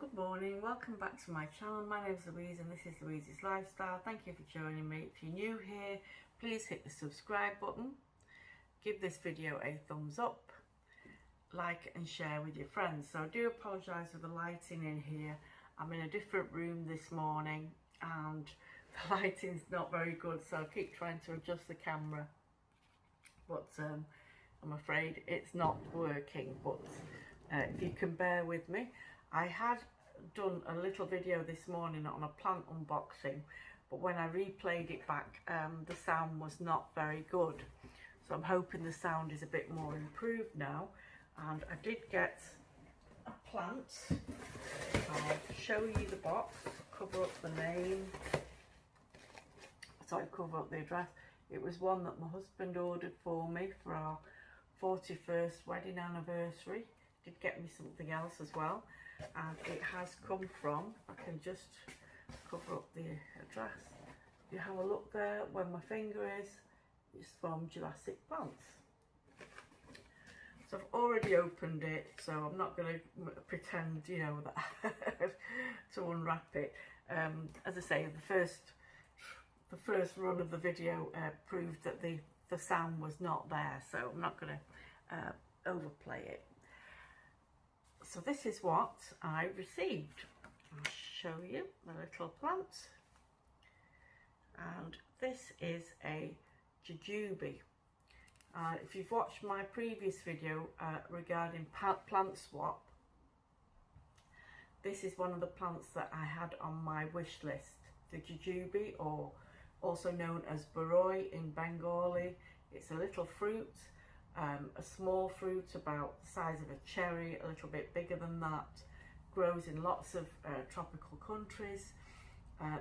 Good morning, welcome back to my channel. My name is Louise and this is Louise's Lifestyle. Thank you for joining me. If you're new here, please hit the subscribe button, give this video a thumbs up, like and share with your friends. So I do apologise for the lighting in here. I'm in a different room this morning and the lighting's not very good, so I keep trying to adjust the camera, but I'm afraid it's not working. But if you can bear with me, I had done a little video this morning on a plant unboxing, but when I replayed it back, the sound was not very good. So I'm hoping the sound is a bit more improved now. And I did get a plant. I'll show you the box, cover up the name, sorry, cover up the address. It was one that my husband ordered for me for our 41st wedding anniversary. Did get me something else as well, and it has come from, I can just cover up the address. You have a look there where my finger is, it's from Jurassic Plants. So I've already opened it, so I'm not going to pretend, you know, that to unwrap it. As I say, the first run of the video proved that the sound was not there, so I'm not going to overplay it. So this is what I received. I'll show you the little plant. And this is a jujube. If you've watched my previous video regarding plant swap, this is one of the plants that I had on my wish list. The jujube, or also known as boroi in Bengali. It's a little fruit. A small fruit about the size of a cherry, a little bit bigger than that, grows in lots of tropical countries.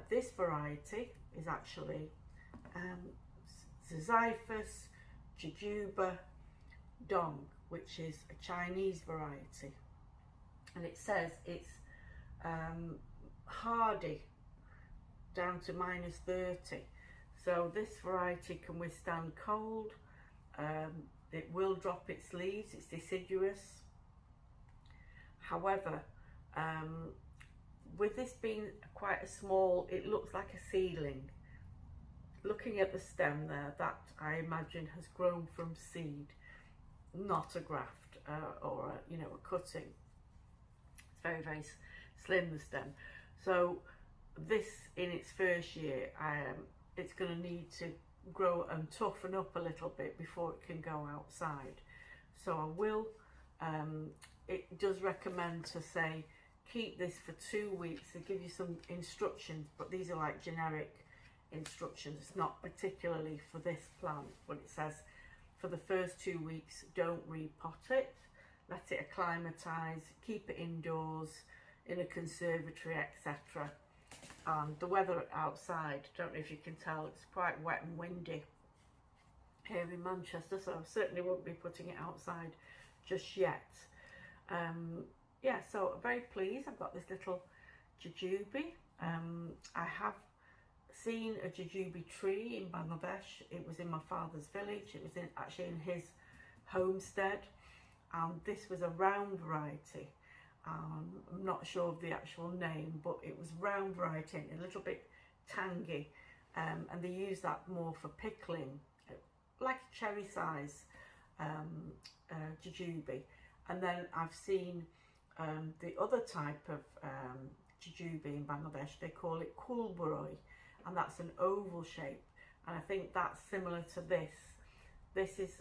This variety is actually Ziziphus jujube dong, which is a Chinese variety, and it says it's hardy down to -30. So this variety can withstand cold. It will drop its leaves, it's deciduous. However, with this being quite a small, it looks like a seedling. Looking at the stem there, that I imagine has grown from seed, not a graft or a, you know, a cutting. It's very, very slim, the stem. So this, in its first year, it's going to need to grow and toughen up a little bit before it can go outside. So I will, it does recommend to say keep this for 2 weeks. They give you some instructions, but these are like generic instructions. It's not particularly for this plant, but it says for the first 2 weeks don't repot it, let it acclimatise, keep it indoors in a conservatory, etc. And the weather outside, don't know if you can tell, it's quite wet and windy here in Manchester, so I certainly won't be putting it outside just yet. Yeah, so I'm very pleased. I've got this little jujube. I have seen a jujube tree in Bangladesh. It was in my father's village. It was actually in his homestead, and this was a round variety. I'm not sure of the actual name, but it was round variety and a little bit tangy, and they use that more for pickling, like a cherry size jujube. And then I've seen the other type of jujube in Bangladesh. They call it kulboroi, and that's an oval shape, and I think that's similar to this. This is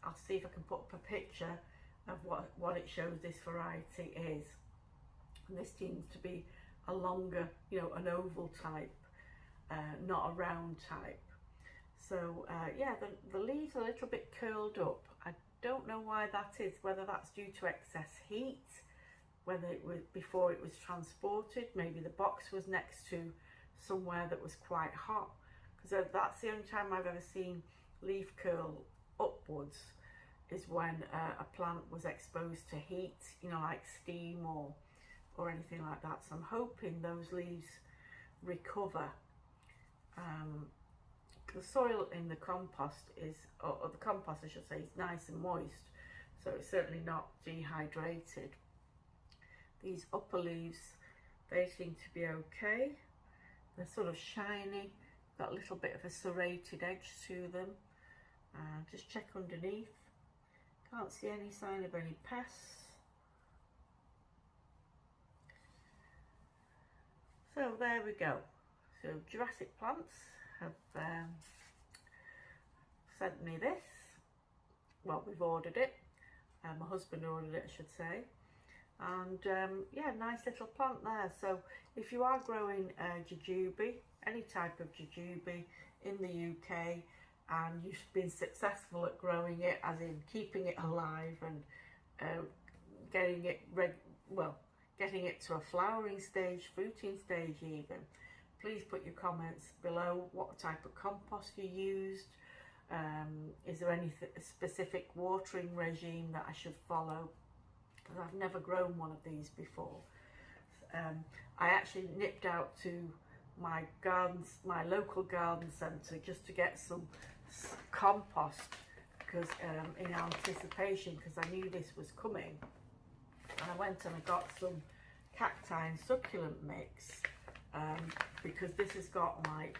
I'll see if I can put up a picture of what it shows this variety is, and this seems to be a longer, you know, an oval type, not a round type. So yeah, the leaves are a little bit curled up. I don't know why that is, whether that's due to excess heat, whether it was before it was transported, maybe the box was next to somewhere that was quite hot, because that's the only time I've ever seen leaf curl upwards, is when a plant was exposed to heat, you know, like steam or anything like that. So I'm hoping those leaves recover. The soil in the compost is, or the compost I should say, is nice and moist, so it's certainly not dehydrated. These upper leaves, they seem to be okay. They're sort of shiny, got a little bit of a serrated edge to them. Just check underneath. Can't see any sign of any pests. So there we go. So Jurassic Plants have sent me this. Well, we've ordered it. My husband ordered it, I should say. And yeah, nice little plant there. So if you are growing jujube, any type of jujube in the UK, and you've been successful at growing it, as in keeping it alive and getting it to a flowering stage, fruiting stage even, please put your comments below. What type of compost you used. Is there any specific watering regime that I should follow? Because I've never grown one of these before. I actually nipped out to my local garden centre just to get some compost, because in anticipation, because I knew this was coming. And I went and I got some cacti and succulent mix, because this has got like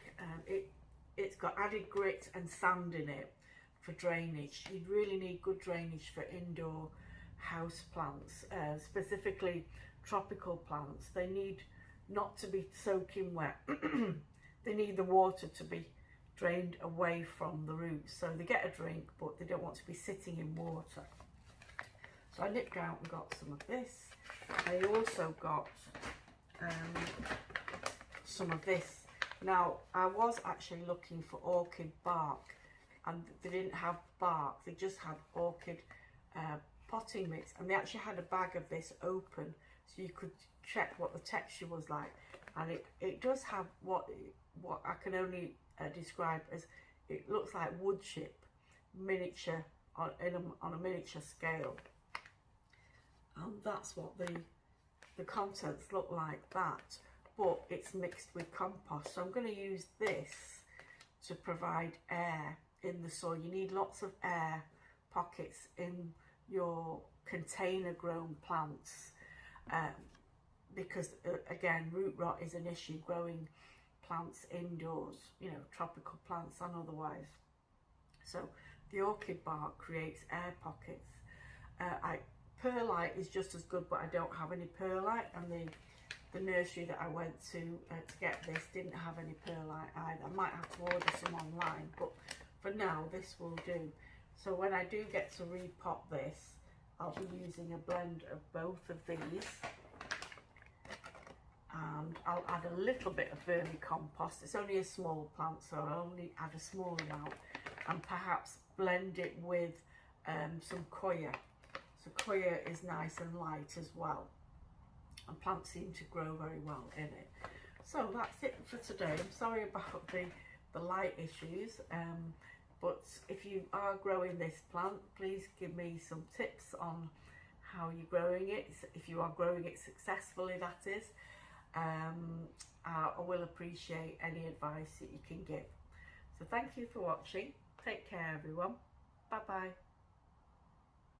it's got added grit and sand in it for drainage. You really need good drainage for indoor house plants, specifically tropical plants. They need not to be soaking wet. They need the water to be drained away from the roots, so they get a drink, but they don't want to be sitting in water. So I nipped out and got some of this. I also got some of this. Now, I was actually looking for orchid bark, and they didn't have bark, they just had orchid potting mix, and they actually had a bag of this open, so you could check what the texture was like. And it does have what I can only describe as, it looks like wood chip, miniature, on a miniature scale. And that's what the contents look like, that. But it's mixed with compost. So I'm going to use this to provide air in the soil. You need lots of air pockets in your container grown plants, because again, root rot is an issue growing plants indoors, you know, tropical plants and otherwise. So the orchid bark creates air pockets. Perlite is just as good, but I don't have any perlite, and the nursery that I went to get this didn't have any perlite either. I might have to order some online, but for now this will do. So when I do get to repot this, I'll be using a blend of both of these, and I'll add a little bit of vermicompost. It's only a small plant, so I'll only add a small amount, and perhaps blend it with some coir. So coir is nice and light as well, and plants seem to grow very well in it. So that's it for today. I'm sorry about the light issues, but if you are growing this plant, please give me some tips on how you're growing it, if you are growing it successfully, that is. I will appreciate any advice that you can give. So thank you for watching. Take care, everyone. Bye bye.